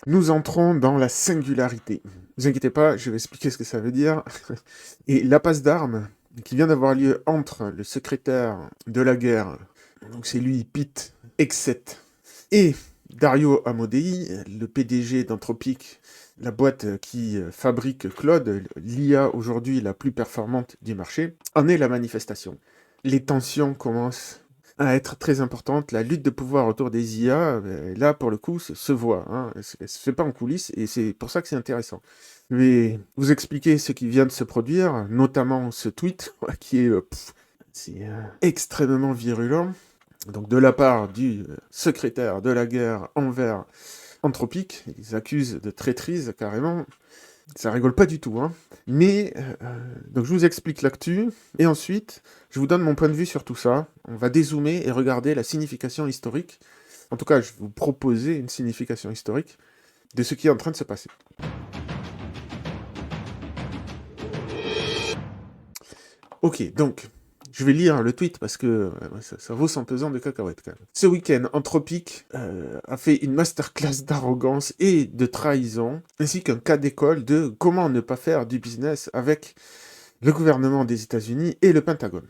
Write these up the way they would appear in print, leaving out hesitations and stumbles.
Nous entrons dans la singularité. Ne vous inquiétez pas, je vais expliquer ce que ça veut dire. Et la passe d'armes qui vient d'avoir lieu entre le secrétaire de la guerre, donc c'est lui, Pete Hegseth, et Dario Amodei, le PDG d'Anthropic, la boîte qui fabrique Claude, l'IA aujourd'hui la plus performante du marché, en est la manifestation. Les tensions commencent à être très importantes. La lutte de pouvoir autour des IA, là, pour le coup, se voit. Hein. Elle se fait pas en coulisses, et c'est pour ça que c'est intéressant. Je vais vous expliquer ce qui vient de se produire, notamment ce tweet, qui est, extrêmement virulent. Donc de la part du secrétaire de la guerre envers Anthropic, ils accusent de traîtrise carrément. Ça rigole pas du tout, hein. Mais, donc je vous explique l'actu, et ensuite, je vous donne mon point de vue sur tout ça. On va dézoomer et regarder la signification historique. En tout cas, je vais vous proposer une signification historique de ce qui est en train de se passer. Ok, donc, je vais lire le tweet parce que ça vaut son pesant de cacahuètes quand même. Ce week-end, Anthropic a fait une masterclass d'arrogance et de trahison, ainsi qu'un cas d'école de comment ne pas faire du business avec le gouvernement des États-Unis et le Pentagone.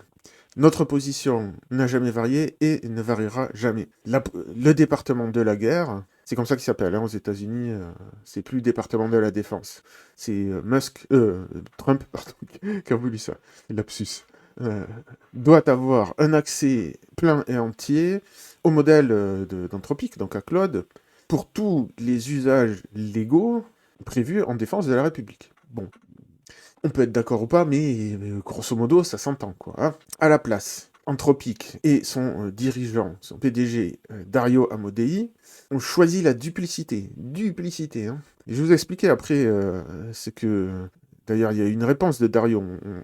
Notre position n'a jamais varié et ne variera jamais. Le département de la guerre, c'est comme ça qu'il s'appelle hein, aux États-Unis, c'est plus le département de la défense. C'est Trump, pardon, qui a voulu ça. Lapsus. Euh, doit avoir un accès plein et entier au modèle d'Anthropic, donc à Claude, pour tous les usages légaux prévus en défense de la République. Bon, on peut être d'accord ou pas, mais grosso modo, ça s'entend, quoi. Hein. À la place, Anthropic et son dirigeant, son PDG, Dario Amodei, ont choisi la duplicité. Duplicité, hein. Et je vous expliquer après ce que... D'ailleurs, il y a une réponse de Dario,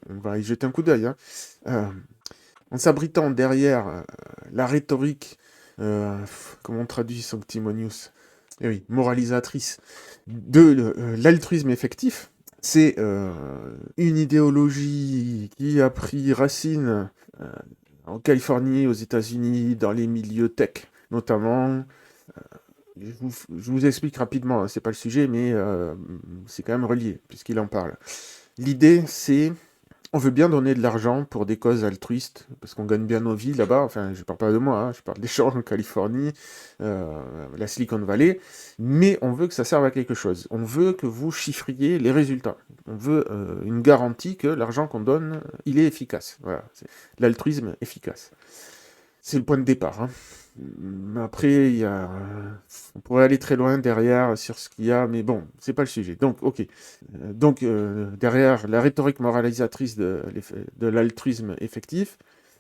on va y jeter un coup d'œil. Hein. Euh, en s'abritant derrière la rhétorique, comment on traduit Sanctimonious Eh oui, moralisatrice, de l'altruisme effectif, c'est une idéologie qui a pris racine euh, en Californie, aux États-Unis, dans les milieux tech notamment. Je vous explique rapidement, hein, c'est pas le sujet, mais c'est quand même relié, puisqu'il en parle. L'idée, c'est on veut bien donner de l'argent pour des causes altruistes, parce qu'on gagne bien nos vies là-bas. Enfin, je parle pas de moi, hein, je parle des gens en Californie, la Silicon Valley. Mais on veut que ça serve à quelque chose. On veut que vous chiffriez les résultats. On veut une garantie que l'argent qu'on donne, il est efficace. Voilà, c'est l'altruisme efficace. C'est le point de départ. Hein. Après, on pourrait aller très loin derrière sur ce qu'il y a, mais bon, c'est pas le sujet. Donc, ok. Derrière la rhétorique moralisatrice de l'altruisme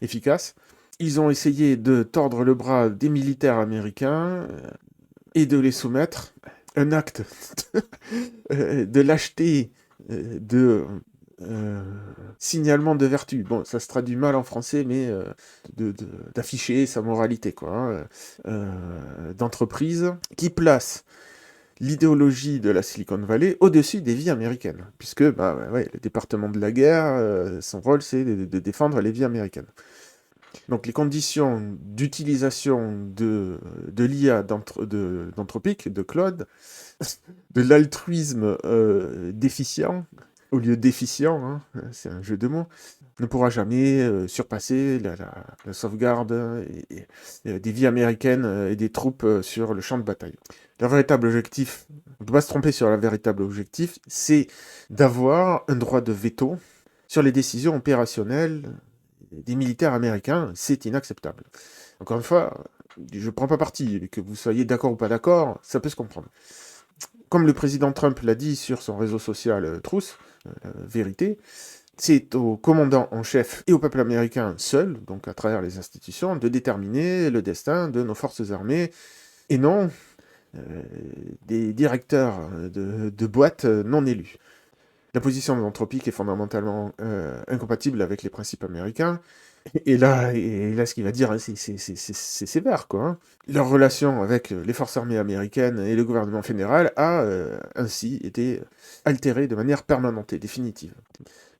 efficace, ils ont essayé de tordre le bras des militaires américains et de les soumettre. Un acte de lâcheté, de signalement de vertu. Bon, ça se traduit mal en français, mais d'afficher sa moralité, quoi. Hein, d'entreprise qui place l'idéologie de la Silicon Valley au-dessus des vies américaines, puisque bah, ouais, le département de la guerre, son rôle, c'est de défendre les vies américaines. Donc les conditions d'utilisation de l'IA d'Anthropic, de Claude, de l'altruisme déficient, au lieu déficient, hein, c'est un jeu de mots, ne pourra jamais surpasser la sauvegarde des vies américaines et des troupes sur le champ de bataille. Leur véritable objectif, on ne peut pas se tromper sur le véritable objectif, c'est d'avoir un droit de veto sur les décisions opérationnelles des militaires américains. C'est inacceptable. Encore une fois, je ne prends pas parti, que vous soyez d'accord ou pas d'accord, ça peut se comprendre. Comme le président Trump l'a dit sur son réseau social Truth, Vérité, c'est au commandant en chef et au peuple américain seul, donc à travers les institutions, de déterminer le destin de nos forces armées, et non des directeurs de boîtes non élus. La position de l'Anthropique est fondamentalement incompatible avec les principes américains. Et là, ce qu'il va dire, hein, c'est sévère, quoi. Hein. Leur relation avec les forces armées américaines et le gouvernement fédéral a ainsi été altérée de manière permanente et définitive.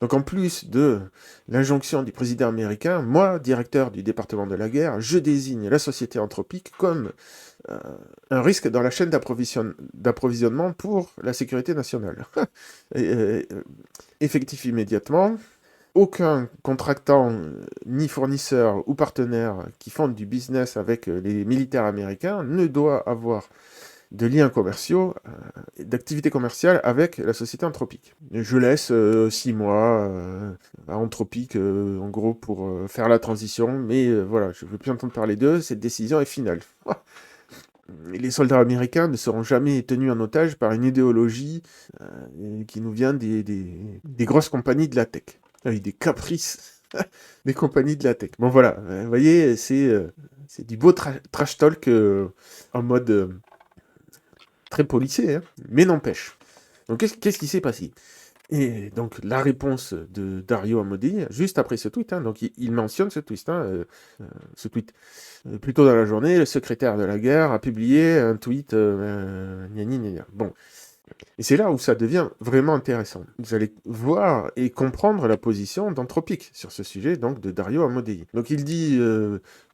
Donc en plus de l'injonction du président américain, moi, directeur du département de la guerre, je désigne la société Anthropic comme euh, un risque dans la chaîne d'approvisionnement pour la sécurité nationale. Effectif immédiatement, aucun contractant, ni fournisseur ou partenaire qui font du business avec les militaires américains ne doit avoir de liens commerciaux, d'activités commerciales avec la société Anthropic. Je laisse 6 mois à Anthropic, en gros, pour faire la transition, mais voilà, je ne veux plus entendre parler d'eux, cette décision est finale. Les soldats américains ne seront jamais tenus en otage par une idéologie qui nous vient des grosses compagnies de la tech, avec des caprices des compagnies de la tech. Bon voilà, vous voyez, c'est du beau trash talk en mode très policé, hein, mais n'empêche. Donc qu'est-ce qui s'est passé? Et donc la réponse de Dario Amodei, juste après ce tweet, hein, donc il mentionne ce tweet, ce tweet. Plus tôt dans la journée, le secrétaire de la guerre a publié un tweet, gna gna gna gna. Bon, et c'est là où ça devient vraiment intéressant. Vous allez voir et comprendre la position d'Anthropic sur ce sujet, donc de Dario Amodei. Donc il dit,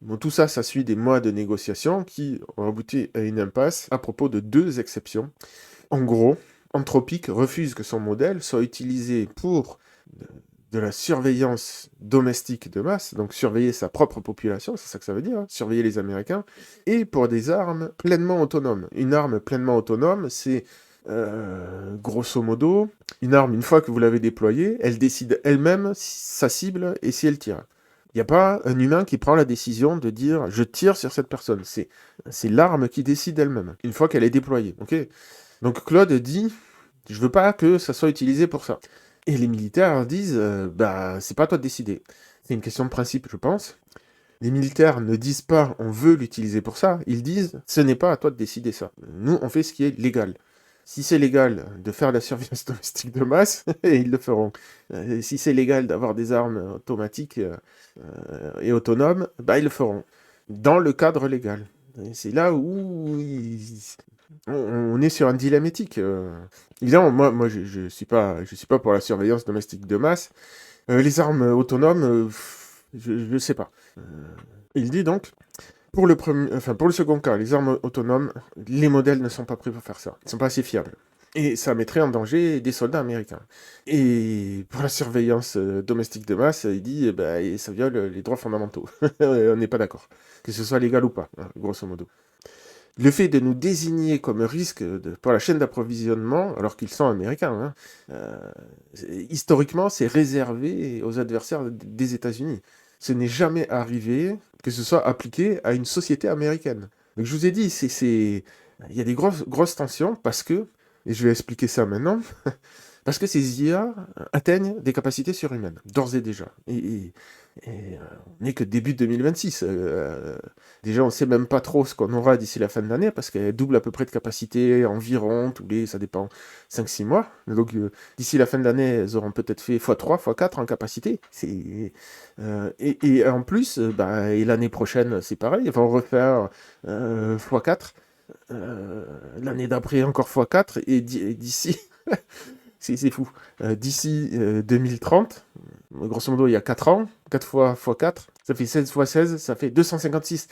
bon, tout ça, ça suit des mois de négociations qui ont abouti à une impasse à propos de 2 exceptions. En gros, Anthropic refuse que son modèle soit utilisé pour de la surveillance domestique de masse, donc surveiller sa propre population, c'est ça que ça veut dire, hein, surveiller les Américains, et pour des armes pleinement autonomes. Une arme pleinement autonome, c'est grosso modo, une arme, une fois que vous l'avez déployée, elle décide elle-même sa cible et si elle tire. Il n'y a pas un humain qui prend la décision de dire « je tire sur cette personne ». C'est l'arme qui décide elle-même, une fois qu'elle est déployée. Okay, donc Claude dit « je veux pas que ça soit utilisé pour ça ». Et les militaires disent bah c'est pas à toi de décider. C'est une question de principe, je pense. Les militaires ne disent pas on veut l'utiliser pour ça, ils disent ce n'est pas à toi de décider ça. Nous on fait ce qui est légal. Si c'est légal de faire de la surveillance domestique de masse, ils le feront. Si c'est légal d'avoir des armes automatiques et autonomes, bah ils le feront. Dans le cadre légal. Et c'est là où on est sur un dilemme éthique. Évidemment, moi je suis pas pour la surveillance domestique de masse. Les armes autonomes, je sais pas. Il dit donc, pour le second cas, les armes autonomes, les modèles ne sont pas prêts pour faire ça. Ils ne sont pas assez fiables. Et ça mettrait en danger des soldats américains. Et pour la surveillance domestique de masse, il dit, ça viole les droits fondamentaux. On n'est pas d'accord. Que ce soit légal ou pas, hein, grosso modo. Le fait de nous désigner comme risque pour la chaîne d'approvisionnement, alors qu'ils sont américains, hein, historiquement, c'est réservé aux adversaires des États-Unis. Ce n'est jamais arrivé que ce soit appliqué à une société américaine. Donc je vous ai dit, il y a des grosses tensions parce que, et je vais expliquer ça maintenant, parce que ces IA atteignent des capacités surhumaines, d'ores et déjà. Et on n'est que début 2026. Déjà, on ne sait même pas trop ce qu'on aura d'ici la fin de l'année, parce qu'elle double à peu près de capacité environ, ça dépend, 5-6 mois. Donc, d'ici la fin de l'année, elles auront peut-être fait x3, x4 en capacité. Et en plus, et l'année prochaine, c'est pareil, ils vont refaire x4. L'année d'après, encore x4, et d'ici... C'est fou. D'ici 2030, grosso modo, il y a 4 ans, 4 fois x4, ça fait 16 fois 16, ça fait 256.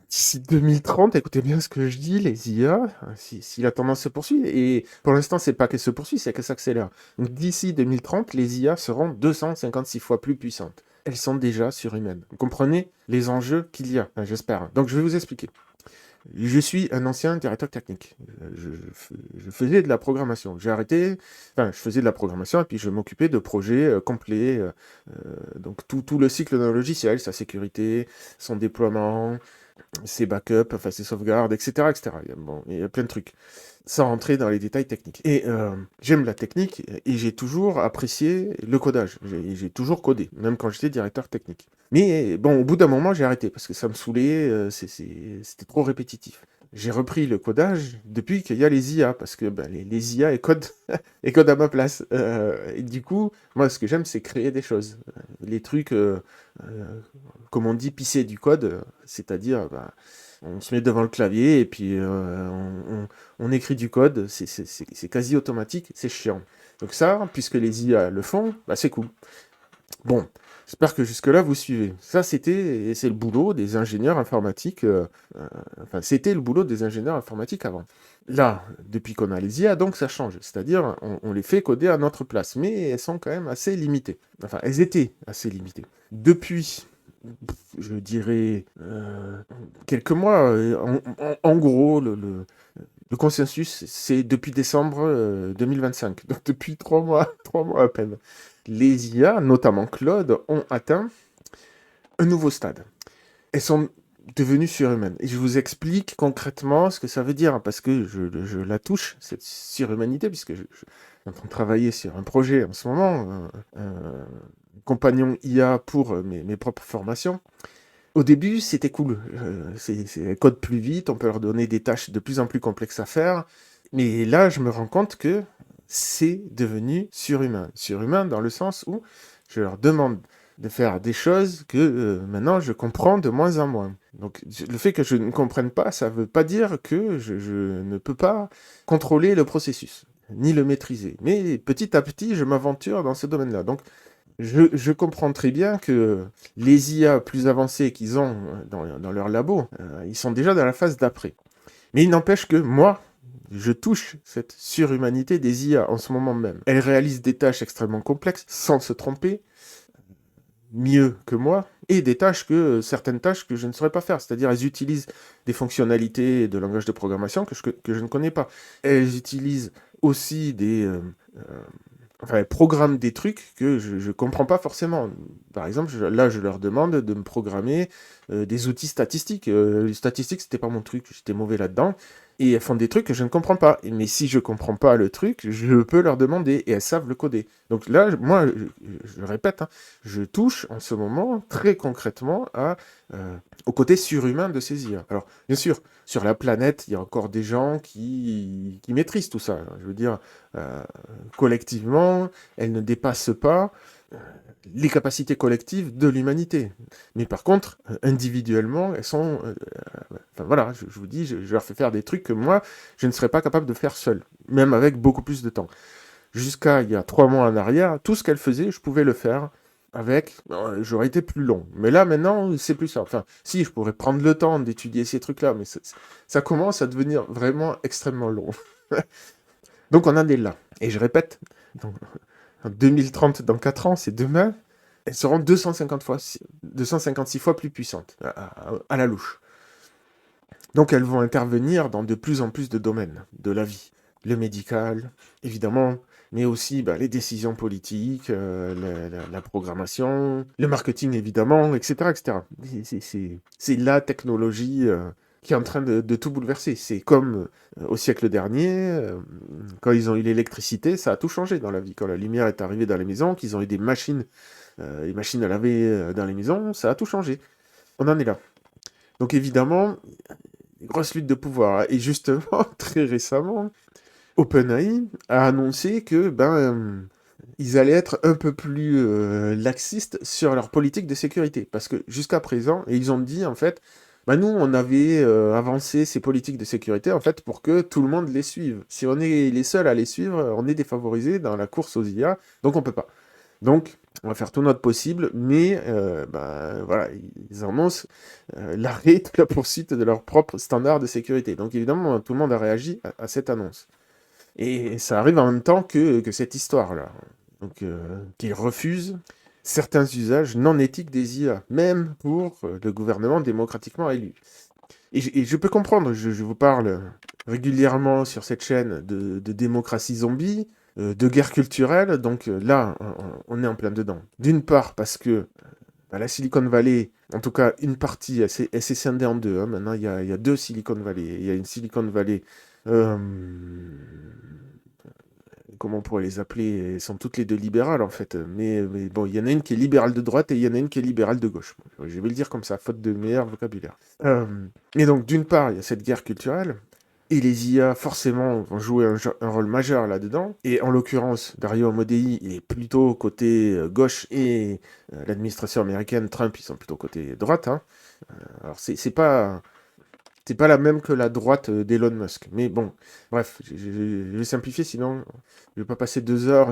D'ici 2030, écoutez bien ce que je dis, les IA, si la tendance se poursuit, et pour l'instant, c'est pas qu'elle se poursuit, c'est qu'elle s'accélère. Donc d'ici 2030, les IA seront 256 fois plus puissantes. Elles sont déjà surhumaines. Vous comprenez les enjeux qu'il y a, j'espère. Donc je vais vous expliquer. Je suis un ancien directeur technique. Je faisais de la programmation. J'ai arrêté, je faisais de la programmation et puis je m'occupais de projets complets. Donc tout le cycle d'un logiciel, sa sécurité, son déploiement, ses backups, ses sauvegardes, etc., etc. Bon, il y a plein de trucs, sans rentrer dans les détails techniques. Et j'aime la technique et j'ai toujours apprécié le codage. J'ai toujours codé, même quand j'étais directeur technique. Mais bon, au bout d'un moment, j'ai arrêté parce que ça me saoulait, c'était trop répétitif. j'ai repris le codage depuis qu'il y a les IA, parce que les IA et codent à ma place. Et du coup, moi, ce que j'aime, c'est créer des choses. Les trucs, comme on dit, pisser du code, c'est-à-dire, on se met devant le clavier et puis on écrit du code, c'est quasi automatique, c'est chiant. Donc ça, puisque les IA le font, c'est cool. Bon, j'espère que jusque-là vous suivez. Ça, c'est le boulot des ingénieurs informatiques. Enfin, c'était le boulot des ingénieurs informatiques avant. Là, depuis qu'on a les IA, donc ça change. C'est-à-dire, on les fait coder à notre place, mais elles sont quand même assez limitées. Enfin, elles étaient assez limitées. Depuis, je dirais, quelques mois, en gros, le consensus, c'est depuis décembre 2025. Donc depuis 3 mois, 3 mois à peine. Les IA, notamment Claude, ont atteint un nouveau stade. Elles sont devenues surhumaines. Et je vous explique concrètement ce que ça veut dire, parce que je la touche, cette surhumanité, puisque je suis en train de travailler sur un projet en ce moment, un compagnon IA pour mes propres formations. Au début, c'était cool. Elles codent plus vite, on peut leur donner des tâches de plus en plus complexes à faire. Mais là, je me rends compte que c'est devenu surhumain. Surhumain dans le sens où je leur demande de faire des choses que maintenant je comprends de moins en moins. Donc le fait que je ne comprenne pas, ça ne veut pas dire que je ne peux pas contrôler le processus, ni le maîtriser. Mais petit à petit, je m'aventure dans ce domaine-là. Donc je comprends très bien que les IA plus avancées qu'ils ont dans leur labo, ils sont déjà dans la phase d'après. Mais il n'empêche que moi, je touche cette surhumanité des IA en ce moment même. Elles réalisent des tâches extrêmement complexes sans se tromper, mieux que moi, et des tâches certaines tâches que je ne saurais pas faire. C'est-à-dire, elles utilisent des fonctionnalités de langage de programmation que je ne connais pas. Elles utilisent aussi enfin, elles programment des trucs que je ne comprends pas forcément. Par exemple, là, je leur demande de me programmer des outils statistiques. Les statistiques, c'était pas mon truc, j'étais mauvais là-dedans. Et elles font des trucs que je ne comprends pas. Mais si je comprends pas le truc, je peux leur demander et elles savent le coder. Donc là, moi, je le répète, hein, je touche en ce moment très concrètement au côté surhumain de ces IA. Alors, bien sûr, sur la planète, il y a encore des gens qui maîtrisent tout ça. Je veux dire, collectivement, elles ne dépassent pas les capacités collectives de l'humanité. Mais par contre, individuellement, elles sont... enfin voilà, je vous dis, je leur fais faire des trucs que moi, je ne serais pas capable de faire seul, même avec beaucoup plus de temps. Jusqu'à il y a 3 mois en arrière, tout ce qu'elles faisaient, je pouvais le faire avec... j'aurais été plus long. Mais là, maintenant, c'est plus ça. Enfin, si, je pourrais prendre le temps d'étudier ces trucs-là, mais ça commence à devenir vraiment extrêmement long. Donc on en est là. Et je répète, en 2030, dans 4 ans, c'est demain, elles seront 256 fois plus puissantes, à la louche. Donc elles vont intervenir dans de plus en plus de domaines de la vie. Le médical, évidemment, mais aussi les décisions politiques, la programmation, le marketing, évidemment, etc. etc. C'est la technologie qui est en train de tout bouleverser. C'est comme au siècle dernier, quand ils ont eu l'électricité, ça a tout changé dans la vie. Quand la lumière est arrivée dans les maisons, qu'ils ont eu des machines, les machines à laver dans les maisons, ça a tout changé. On en est là. Donc évidemment, grosse lutte de pouvoir. Et justement, très récemment, OpenAI a annoncé que ils allaient être un peu plus laxistes sur leur politique de sécurité. Parce que jusqu'à présent, et ils ont dit en fait, nous, on avait avancé ces politiques de sécurité en fait pour que tout le monde les suive. Si on est les seuls à les suivre, on est défavorisé dans la course aux IA, donc on peut pas. Donc, on va faire tout notre possible, mais voilà, ils annoncent l'arrêt de la poursuite de leurs propres standards de sécurité. Donc évidemment, tout le monde a réagi à cette annonce. Et ça arrive en même temps que cette histoire-là. Donc, qu'ils refusent certains usages non éthiques des IA, même pour le gouvernement démocratiquement élu. Et je peux comprendre, je vous parle régulièrement sur cette chaîne de démocratie zombie, de guerre culturelle, donc là, on est en plein dedans. D'une part, parce que la Silicon Valley, en tout cas une partie, elle s'est scindée en deux. Hein. Maintenant, il y a 2 Silicon Valley. Il y a une Silicon Valley comment on pourrait les appeler? Elles sont toutes les deux libérales, en fait. Mais bon, il y en a une qui est libérale de droite et il y en a une qui est libérale de gauche. Bon, je vais le dire comme ça, faute de meilleur vocabulaire. Et donc, d'une part, il y a cette guerre culturelle. Et les IA, forcément, vont jouer un rôle majeur là-dedans. Et en l'occurrence, Dario Amodei, il est plutôt côté gauche et l'administration américaine, Trump, ils sont plutôt côté droite. Hein. Alors, c'est pas la même que la droite d'Elon Musk. Mais bon, bref, je vais simplifier, sinon je vais pas passer 2 heures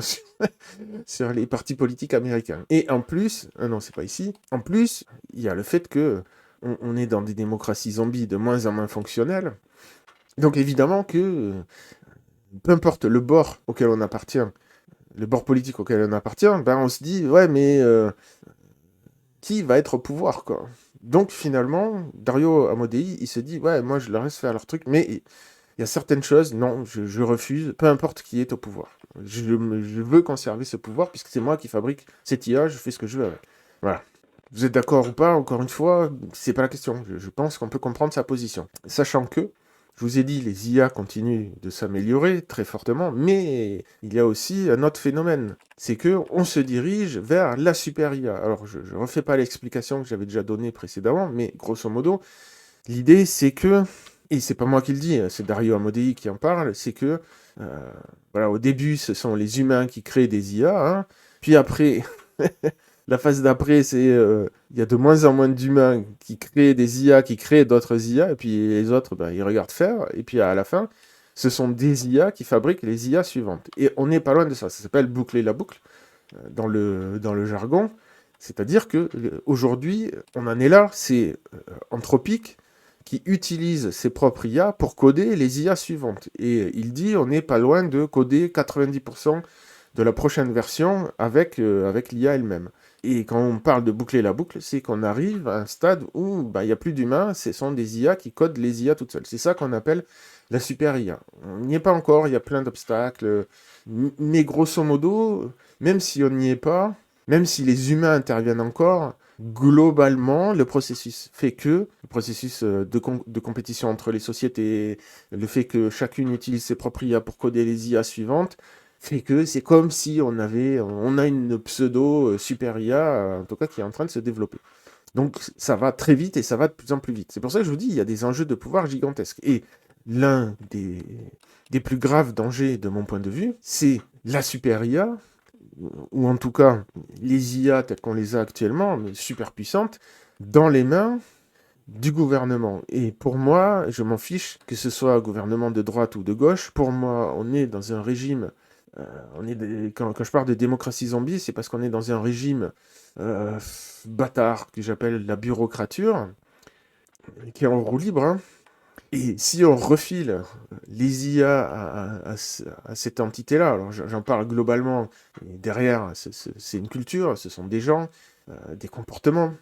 sur les partis politiques américains. Et en plus, non, c'est pas ici. En plus, il y a le fait que on est dans des démocraties zombies de moins en moins fonctionnelles. Donc évidemment que, peu importe le bord auquel on appartient, le bord politique auquel on appartient, ben on se dit, ouais, mais qui va être au pouvoir, quoi. Donc finalement, Dario Amodei, il se dit, ouais, moi je leur laisse faire leur truc, mais il y a certaines choses, non, je refuse, peu importe qui est au pouvoir. Je veux conserver ce pouvoir, puisque c'est moi qui fabrique cette IA, je fais ce que je veux avec. Voilà. Vous êtes d'accord ou pas, encore une fois, c'est pas la question. Je pense qu'on peut comprendre sa position. Sachant que, je vous ai dit, les IA continuent de s'améliorer très fortement, mais il y a aussi un autre phénomène. C'est que on se dirige vers la super IA. Alors, je ne refais pas l'explication que j'avais déjà donnée précédemment, mais grosso modo, l'idée c'est que, et c'est pas moi qui le dis, c'est Dario Amodei qui en parle, c'est que, voilà, au début, ce sont les humains qui créent des IA, hein, puis après, la phase d'après, c'est il y a de moins en moins d'humains qui créent des IA, qui créent d'autres IA, et puis les autres, ben, ils regardent faire, et puis à la fin, ce sont des IA qui fabriquent les IA suivantes. Et on n'est pas loin de ça. Ça s'appelle boucler la boucle dans le jargon. C'est-à-dire que aujourd'hui, on en est là, c'est Anthropic qui utilise ses propres IA pour coder les IA suivantes. Et il dit on n'est pas loin de coder 90% de la prochaine version avec l'IA elle-même. Et quand on parle de boucler la boucle, c'est qu'on arrive à un stade où bah, il n'y a plus d'humains, ce sont des IA qui codent les IA toutes seules. C'est ça qu'on appelle la super IA. On n'y est pas encore, il y a plein d'obstacles, mais grosso modo, même si on n'y est pas, même si les humains interviennent encore, globalement, le processus fait que, le processus de compétition entre les sociétés, le fait que chacune utilise ses propres IA pour coder les IA suivantes, fait que c'est comme si on a une pseudo super IA, en tout cas qui est en train de se développer. Donc ça va très vite et ça va de plus en plus vite. C'est pour ça que je vous dis, il y a des enjeux de pouvoir gigantesques. Et l'un des plus graves dangers de mon point de vue, c'est la super IA, ou en tout cas les IA telles qu'on les a actuellement, mais super puissantes, dans les mains du gouvernement. Et pour moi, je m'en fiche que ce soit un gouvernement de droite ou de gauche, pour moi, on est dans un régime quand je parle de démocratie zombie, c'est parce qu'on est dans un régime bâtard que j'appelle la bureaucrature, qui est en roue libre. Hein. Et si on refile les IA à cette entité-là, alors j'en parle globalement, et derrière, c'est une culture, ce sont des gens, des comportements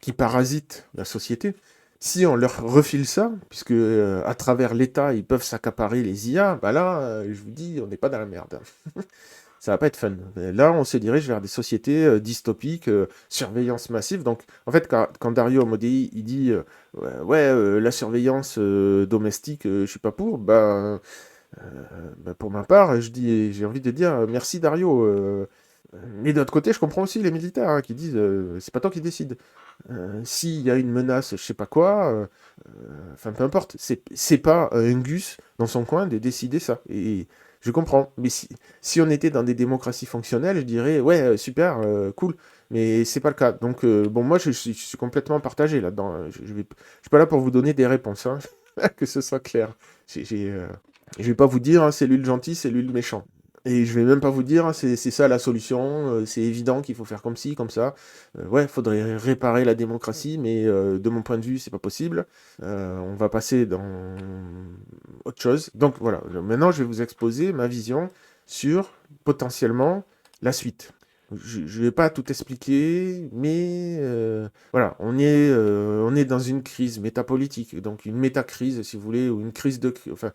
qui parasitent la société. Si on leur refile ça, puisque à travers l'État, ils peuvent s'accaparer les IA, bah là, je vous dis, on n'est pas dans la merde. Ça va pas être fun. Là, on se dirige vers des sociétés dystopiques, surveillance massive. Donc, en fait, quand Dario Amodei, il dit la surveillance domestique, je suis pas pour, pour ma part, j'ai envie de dire merci Dario. Mais d'autre côté, je comprends aussi les militaires hein, qui disent c'est pas toi qui décide. S'il y a une menace, je sais pas quoi, enfin peu importe, c'est pas un Gus dans son coin de décider ça. Et je comprends. Mais si on était dans des démocraties fonctionnelles, je dirais ouais, super, cool. Mais c'est pas le cas. Donc bon, moi je suis complètement partagé là-dedans. Je suis pas là pour vous donner des réponses, hein, que ce soit clair. Je vais pas vous dire hein, c'est lui le gentil, c'est lui le méchant. Et je vais même pas vous dire, hein, c'est ça la solution, c'est évident qu'il faut faire comme ci, comme ça. Ouais, faudrait réparer la démocratie, mais de mon point de vue, c'est pas possible. On va passer dans autre chose. Donc voilà, maintenant je vais vous exposer ma vision sur potentiellement la suite. Je vais pas tout expliquer, mais voilà, on est dans une crise métapolitique, donc une métacrise, si vous voulez, ou une crise de... Enfin,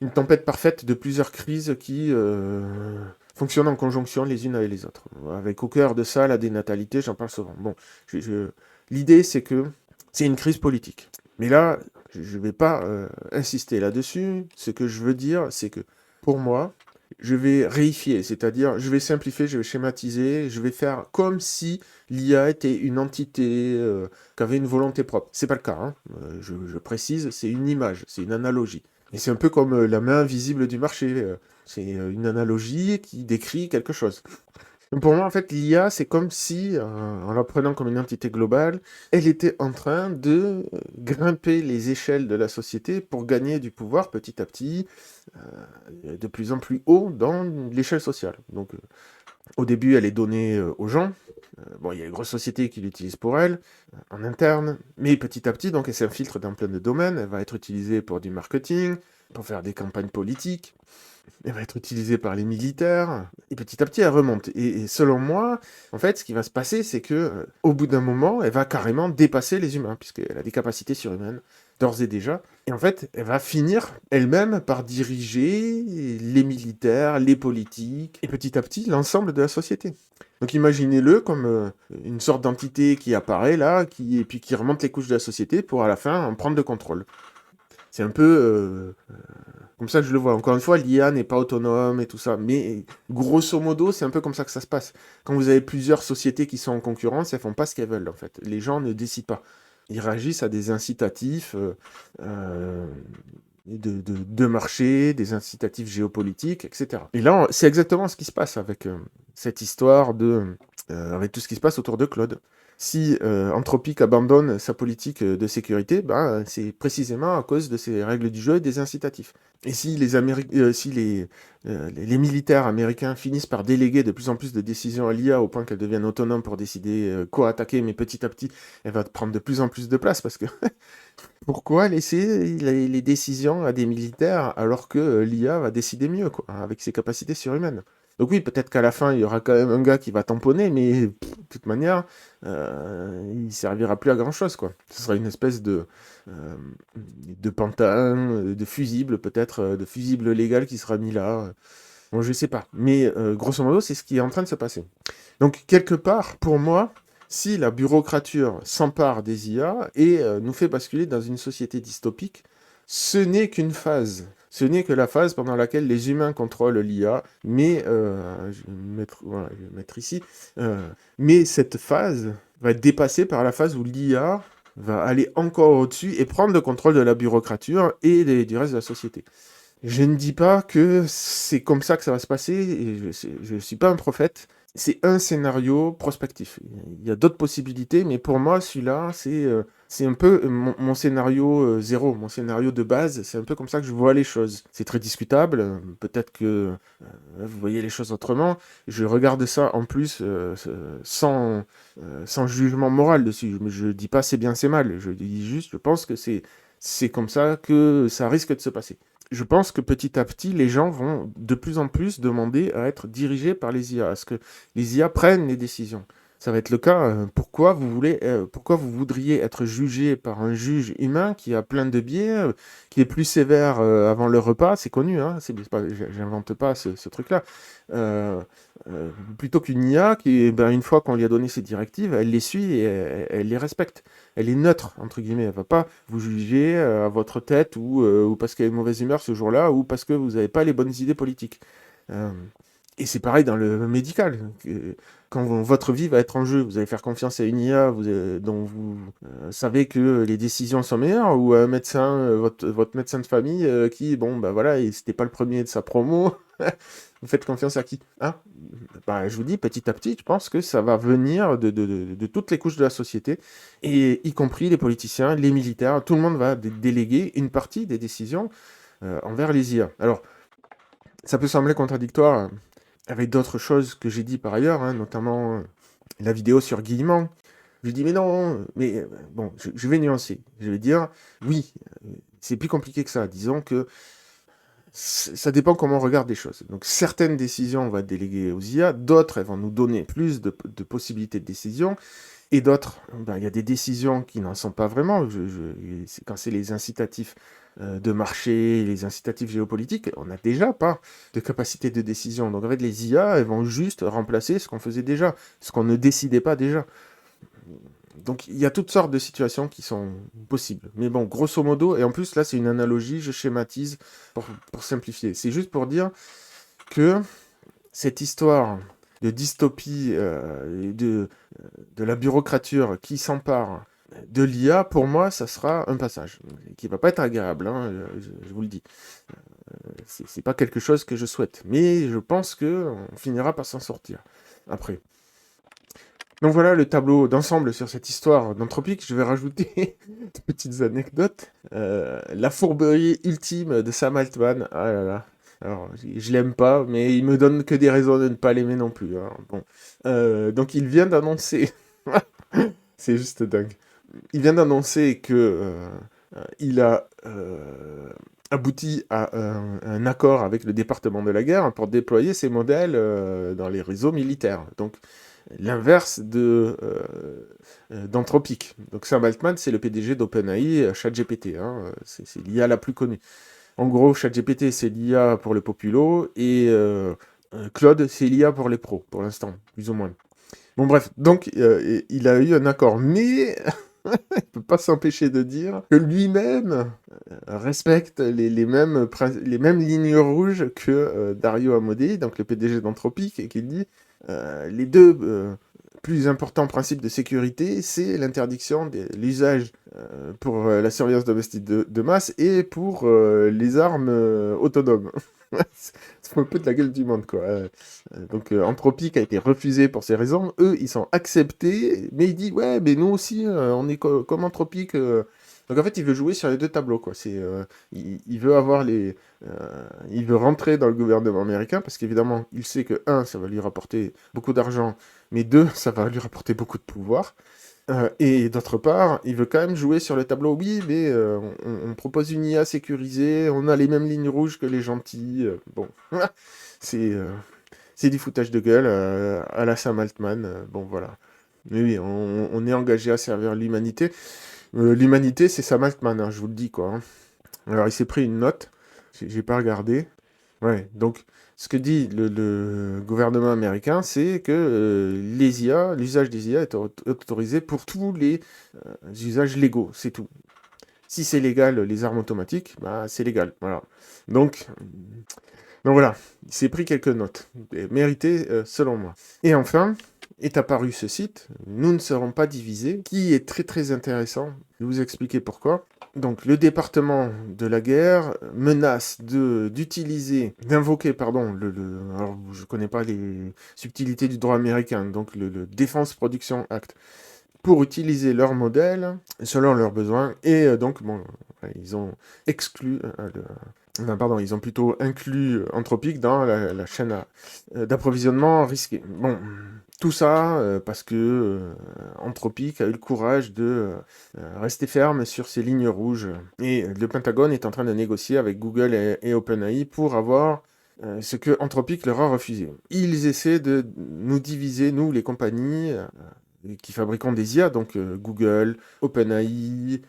une tempête parfaite de plusieurs crises qui fonctionnent en conjonction les unes avec les autres. Avec au cœur de ça, la dénatalité, j'en parle souvent. Bon, l'idée, c'est que c'est une crise politique. Mais là, je ne vais pas insister là-dessus. Ce que je veux dire, c'est que, pour moi, je vais réifier, c'est-à-dire je vais simplifier, je vais schématiser, je vais faire comme si l'IA était une entité qui avait une volonté propre. C'est pas le cas, hein. Je précise, c'est une image, c'est une analogie. Et c'est un peu comme la main invisible du marché. C'est une analogie qui décrit quelque chose. Pour moi, en fait, l'IA, c'est comme si, en la prenant comme une entité globale, elle était en train de grimper les échelles de la société pour gagner du pouvoir petit à petit, de plus en plus haut dans l'échelle sociale. Donc, au début, elle est donnée aux gens. Bon, il y a les grosses sociétés qui l'utilisent pour elle, en interne, mais petit à petit, donc, elle s'infiltre dans plein de domaines. Elle va être utilisée pour du marketing, pour faire des campagnes politiques. Elle va être utilisée par les militaires, et petit à petit, elle remonte. Et selon moi, en fait, ce qui va se passer, c'est que, au bout d'un moment, elle va carrément dépasser les humains, puisqu'elle a des capacités surhumaines, d'ores et déjà. Et en fait, elle va finir elle-même par diriger les militaires, les politiques, et petit à petit, l'ensemble de la société. Donc imaginez-le comme une sorte d'entité qui apparaît là, et puis qui remonte les couches de la société pour à la fin en prendre le contrôle. C'est un peu comme ça que je le vois. Encore une fois, l'IA n'est pas autonome et tout ça, mais grosso modo, c'est un peu comme ça que ça se passe. Quand vous avez plusieurs sociétés qui sont en concurrence, elles font pas ce qu'elles veulent, en fait. Les gens ne décident pas. Ils réagissent à des incitatifs de marché, des incitatifs géopolitiques, etc. Et là, c'est exactement ce qui se passe avec cette histoire avec tout ce qui se passe autour de Claude. Si Anthropic abandonne sa politique de sécurité, ben, c'est précisément à cause de ces règles du jeu et des incitatifs. Et si les militaires américains finissent par déléguer de plus en plus de décisions à l'IA au point qu'elle devienne autonome pour décider quoi attaquer, mais petit à petit, elle va prendre de plus en plus de place parce que pourquoi laisser les décisions à des militaires alors que l'IA va décider mieux, quoi, avec ses capacités surhumaines? Donc oui, peut-être qu'à la fin, il y aura quand même un gars qui va tamponner, mais de toute manière, il servira plus à grand-chose, quoi. Ce sera une espèce de pantin, de fusible, peut-être, de fusible légal qui sera mis là. Bon, je sais pas. Mais grosso modo, c'est ce qui est en train de se passer. Donc, quelque part, pour moi, si la bureaucrature s'empare des IA et nous fait basculer dans une société dystopique, ce n'est qu'une phase. Ce n'est que la phase pendant laquelle les humains contrôlent l'IA, mais voilà, je vais mettre ici. Mais cette phase va être dépassée par la phase où l'IA va aller encore au-dessus et prendre le contrôle de la bureaucrature et du reste de la société. Je ne dis pas que c'est comme ça que ça va se passer, et je ne suis pas un prophète. C'est un scénario prospectif. Il y a d'autres possibilités, mais pour moi, celui-là, c'est un peu mon scénario zéro, mon scénario de base. C'est un peu comme ça que je vois les choses. C'est très discutable. Peut-être que vous voyez les choses autrement. Je regarde ça en plus sans jugement moral dessus. Je dis pas c'est bien, c'est mal. Je dis juste, je pense que c'est comme ça que ça risque de se passer. Je pense que petit à petit, les gens vont de plus en plus demander à être dirigés par les IA, à ce que les IA prennent les décisions. Ça va être le cas. Pourquoi vous voudriez être jugé par un juge humain qui a plein de biais, qui est plus sévère avant le repas? C'est connu, hein, j'invente pas ce truc-là. Euh, Plutôt qu'une IA qui, ben, une fois qu'on lui a donné ses directives, elle les suit et elle les respecte. Elle est neutre, entre guillemets. Elle va pas vous juger à votre tête ou parce qu'elle a une mauvaise humeur ce jour-là ou parce que vous n'avez pas les bonnes idées politiques. Euh, et c'est pareil dans le médical. Quand votre vie va être en jeu, vous allez faire confiance à une IA dont vous savez que les décisions sont meilleures ou à un médecin, votre médecin de famille qui, bon, bah voilà, c'était pas le premier de sa promo. Vous faites confiance à qui? Hein? Bah, je vous dis, petit à petit, je pense que ça va venir de toutes les couches de la société, et y compris les politiciens, les militaires, tout le monde va déléguer une partie des décisions envers les IA. Alors, ça peut sembler contradictoire avec d'autres choses que j'ai dit par ailleurs, hein, notamment la vidéo sur Guillemot. Je dis, mais non, mais bon, je vais nuancer. Je vais dire, oui, c'est plus compliqué que ça. Disons que ça dépend comment on regarde les choses. Donc certaines décisions, on va déléguer aux IA, d'autres, elles vont nous donner plus de possibilités de décision, et d'autres, ben, il y a des décisions qui n'en sont pas vraiment. Quand c'est les incitatifs de marché, les incitatifs géopolitiques, on n'a déjà pas de capacité de décision. Donc en fait, les IA, elles vont juste remplacer ce qu'on faisait déjà, ce qu'on ne décidait pas déjà. Donc il y a toutes sortes de situations qui sont possibles. Mais bon, grosso modo, et en plus là c'est une analogie, je schématise pour simplifier. C'est juste pour dire, que cette histoire de dystopie et de la bureaucrature qui s'empare de l'IA, pour moi, ça sera un passage qui va pas être agréable, hein, je vous le dis. C'est pas quelque chose que je souhaite, mais je pense que on finira par s'en sortir après. Donc voilà le tableau d'ensemble sur cette histoire d'Anthropic. Je vais rajouter des petites anecdotes. La fourberie ultime de Sam Altman. Ah là là. Alors, je l'aime pas, mais il me donne que des raisons de ne pas l'aimer non plus, hein. Bon. Donc il vient d'annoncer... C'est juste dingue. Il vient d'annoncer que il a abouti à un accord avec le département de la guerre pour déployer ces modèles dans les réseaux militaires. Donc l'inverse d'Anthropic. Donc Sam Altman, c'est le PDG d'OpenAI, ChatGPT, hein, c'est l'IA la plus connue. En gros, ChatGPT, c'est l'IA pour les populos, et Claude, c'est l'IA pour les pros, pour l'instant, plus ou moins. Bon bref, donc il a eu un accord, mais il peut pas s'empêcher de dire que lui-même respecte les mêmes lignes rouges que Dario Amodei, donc le PDG d'Anthropic, et qui dit les deux plus importants principes de sécurité, c'est l'interdiction de l'usage pour la surveillance domestique de masse et pour les armes autonomes. C'est un peu de la gueule du monde, quoi. Donc Anthropic a été refusé pour ces raisons. Eux, ils sont acceptés, mais il dit ouais, mais nous aussi, on est comme Anthropic. Donc en fait, il veut jouer sur les deux tableaux, quoi. Il veut avoir il veut rentrer dans le gouvernement américain parce qu'évidemment, il sait que un, ça va lui rapporter beaucoup d'argent, mais deux, ça va lui rapporter beaucoup de pouvoir. Et d'autre part, il veut quand même jouer sur le tableau. Oui, mais on propose une IA sécurisée, on a les mêmes lignes rouges que les gentils. Bon, c'est du foutage de gueule à la Sam Altman. Bon, voilà. Mais oui, on est engagé à servir l'humanité. L'humanité, c'est Sam Altman, hein, je vous le dis, quoi, hein. Alors, il s'est pris une note, j'ai pas regardé. Ouais, donc, ce que dit le gouvernement américain, c'est que les IA, l'usage des IA est autorisé pour tous les usages légaux, c'est tout. Si c'est légal, les armes automatiques, bah, c'est légal, voilà. Donc voilà, il s'est pris quelques notes, méritées selon moi. Et enfin, est apparu ce site, Nous ne serons pas divisés, qui est très très intéressant. Je vais vous expliquer pourquoi. Donc le département de la guerre menace d'invoquer, pardon, alors je connais pas les subtilités du droit américain, donc le Defense Production Act, pour utiliser leur modèle selon leurs besoins, et donc bon, ils ont exclu ils ont plutôt inclus Anthropic dans la chaîne d'approvisionnement risquée. Bon, tout ça parce que Anthropic a eu le courage de rester ferme sur ses lignes rouges. Et le Pentagone est en train de négocier avec Google et OpenAI pour avoir ce que Anthropic leur a refusé. Ils essaient de nous diviser, nous, les compagnies qui fabriquent des IA, donc Google, OpenAI,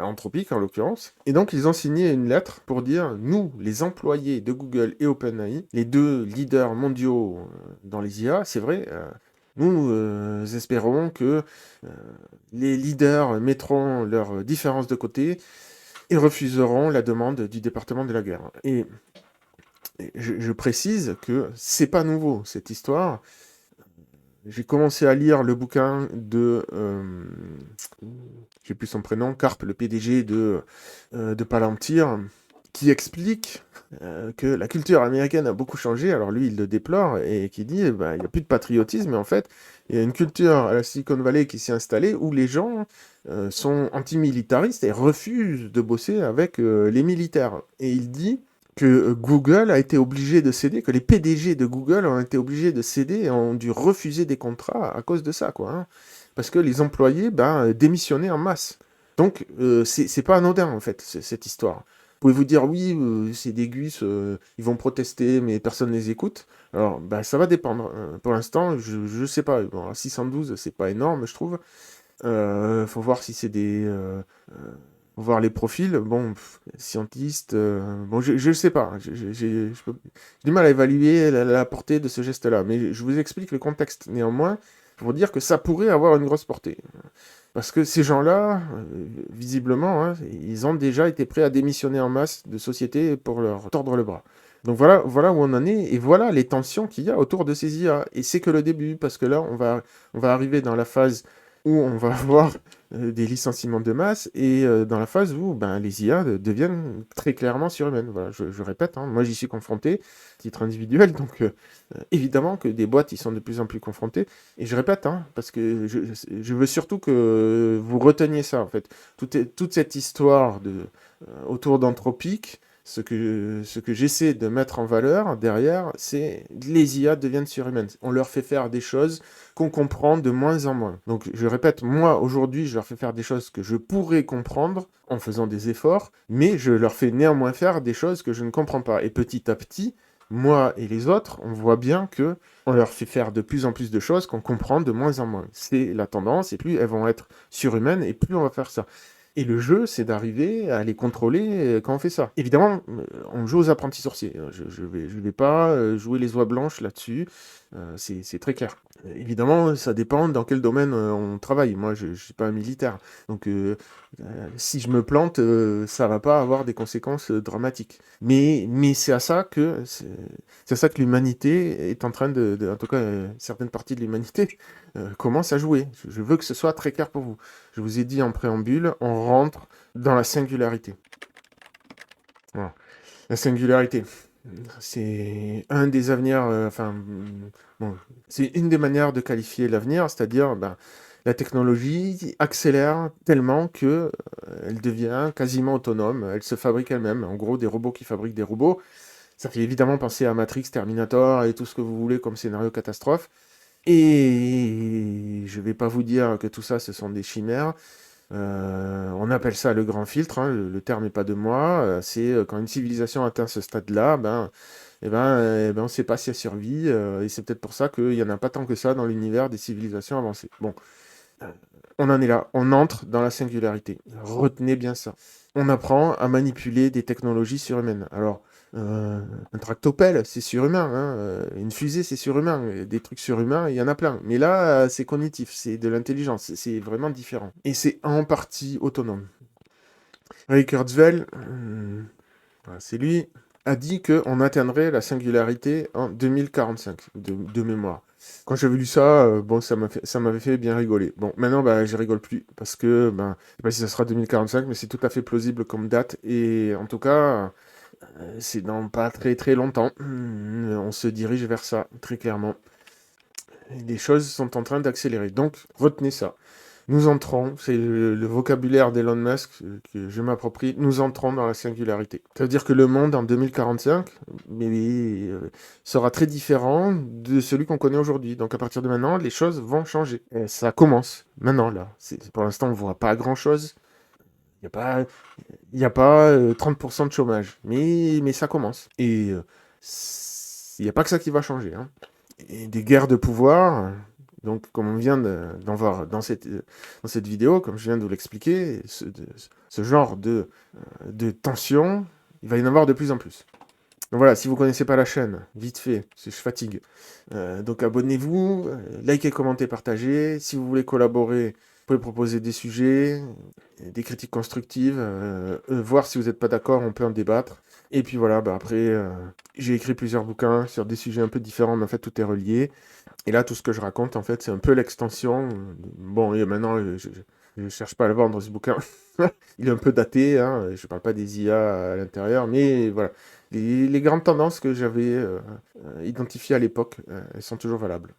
Anthropic en l'occurrence. Et donc ils ont signé une lettre pour dire, nous, les employés de Google et OpenAI, les deux leaders mondiaux dans les IA, c'est vrai, nous espérons que les leaders mettront leurs différences de côté et refuseront la demande du département de la guerre. Et je précise que c'est pas nouveau, cette histoire. J'ai commencé à lire le bouquin de... j'ai plus son prénom, Karp, le PDG de Palantir, qui explique que la culture américaine a beaucoup changé. Alors lui, il le déplore, et qui dit il n'y a plus de patriotisme, mais en fait, il y a une culture à la Silicon Valley qui s'est installée où les gens sont antimilitaristes et refusent de bosser avec les militaires. Et il dit que Google a été obligé de céder, que les PDG de Google ont été obligés de céder et ont dû refuser des contrats à cause de ça, quoi, hein. Parce que les employés démissionnaient en masse. Donc, c'est pas anodin, en fait, cette histoire. Vous pouvez vous dire, oui, c'est des gus, ils vont protester, mais personne ne les écoute. Alors, ça va dépendre. Pour l'instant, je sais pas. Bon, 612, c'est pas énorme, je trouve. Faut voir si c'est des... voir les profils, bon, scientiste, bon, je sais pas, j'ai du mal à évaluer la portée de ce geste-là, mais je vous explique le contexte néanmoins, pour dire que ça pourrait avoir une grosse portée. Parce que ces gens-là, visiblement, hein, ils ont déjà été prêts à démissionner en masse de sociétés pour leur tordre le bras. Donc voilà où on en est, et voilà les tensions qu'il y a autour de ces IA. Et c'est que le début, parce que là, on va arriver dans la phase où on va avoir des licenciements de masse, et dans la phase où ben, les IA deviennent très clairement surhumaines. Voilà, je répète, hein, moi j'y suis confronté, titre individuel, donc évidemment que des boîtes, ils sont de plus en plus confrontés. Et je répète, hein, parce que je veux surtout que vous reteniez ça, en fait. Toute cette histoire autour d'Anthropique, ce que j'essaie de mettre en valeur derrière, c'est les IA deviennent surhumaines. On leur fait faire des choses qu'on comprend de moins en moins. Donc je répète, moi aujourd'hui, je leur fais faire des choses que je pourrais comprendre en faisant des efforts, mais je leur fais néanmoins faire des choses que je ne comprends pas. Et petit à petit, moi et les autres, on voit bien que on leur fait faire de plus en plus de choses qu'on comprend de moins en moins. C'est la tendance, et plus elles vont être surhumaines, et plus on va faire ça. Et le jeu, c'est d'arriver à les contrôler quand on fait ça. Évidemment, on joue aux apprentis sorciers. Je vais pas jouer les oies blanches là-dessus. C'est très clair. Évidemment, ça dépend dans quel domaine on travaille. Moi, je ne suis pas un militaire. Donc, si je me plante, ça va pas avoir des conséquences dramatiques. Mais c'est à ça que l'humanité est en train en tout cas, certaines parties de l'humanité commencent à jouer. Je veux que ce soit très clair pour vous. Je vous ai dit en préambule, on rentre dans la singularité. Voilà. La singularité, c'est un des avenirs, bon, c'est une des manières de qualifier l'avenir, c'est-à-dire ben, la technologie accélère tellement que elle devient quasiment autonome, elle se fabrique elle-même. En gros, des robots qui fabriquent des robots. Ça fait évidemment penser à Matrix, Terminator et tout ce que vous voulez comme scénario catastrophe. Et je vais pas vous dire que tout ça, ce sont des chimères. On appelle ça le grand filtre, hein, le terme n'est pas de moi. C'est quand une civilisation atteint ce stade-là, on ne sait pas si elle survit. Et c'est peut-être pour ça qu'il n'y en a pas tant que ça dans l'univers des civilisations avancées. Bon, euh, on en est là. On entre dans la singularité. Retenez bien ça. On apprend à manipuler des technologies surhumaines. Alors, un tractopelle, c'est surhumain, hein, une fusée, c'est surhumain, des trucs surhumains, il y en a plein. Mais là, c'est cognitif, c'est de l'intelligence, c'est vraiment différent. Et c'est en partie autonome. Ray Kurzweil, voilà, c'est lui, a dit qu'on atteindrait la singularité en 2045, de mémoire. Quand j'avais lu ça, bon, ça m'avait fait bien rigoler. Bon, maintenant, bah, je rigole plus, parce que, ben, je sais pas si ça sera 2045, mais c'est tout à fait plausible comme date, et en tout cas, c'est dans pas très très longtemps. On se dirige vers ça, très clairement. Et les choses sont en train d'accélérer. Donc, retenez ça. Nous entrons, c'est le vocabulaire d'Elon Musk que je m'approprie, nous entrons dans la singularité. Ça veut dire que le monde en 2045 sera très différent de celui qu'on connaît aujourd'hui. Donc à partir de maintenant, les choses vont changer. Et ça commence maintenant, là. Pour l'instant, on ne voit pas grand-chose. Il n'y a pas 30% de chômage, mais ça commence. Et il n'y a pas que ça qui va changer, hein. Et des guerres de pouvoir, donc comme on vient d'en voir dans cette vidéo, comme je viens de vous l'expliquer, ce genre de tension, il va y en avoir de plus en plus. Donc voilà, si vous ne connaissez pas la chaîne, vite fait, je fatigue. Donc abonnez-vous, likez, commentez, partagez. Si vous voulez collaborer, vous pouvez proposer des sujets, des critiques constructives, voir si vous n'êtes pas d'accord, on peut en débattre. Et puis voilà, bah après, j'ai écrit plusieurs bouquins sur des sujets un peu différents, mais en fait tout est relié. Et là, tout ce que je raconte, en fait, c'est un peu l'extension. Bon, et maintenant, je cherche pas à le vendre, ce bouquin. Il est un peu daté, hein, je parle pas des IA à l'intérieur, mais voilà. Les grandes tendances que j'avais identifiées à l'époque, elles sont toujours valables.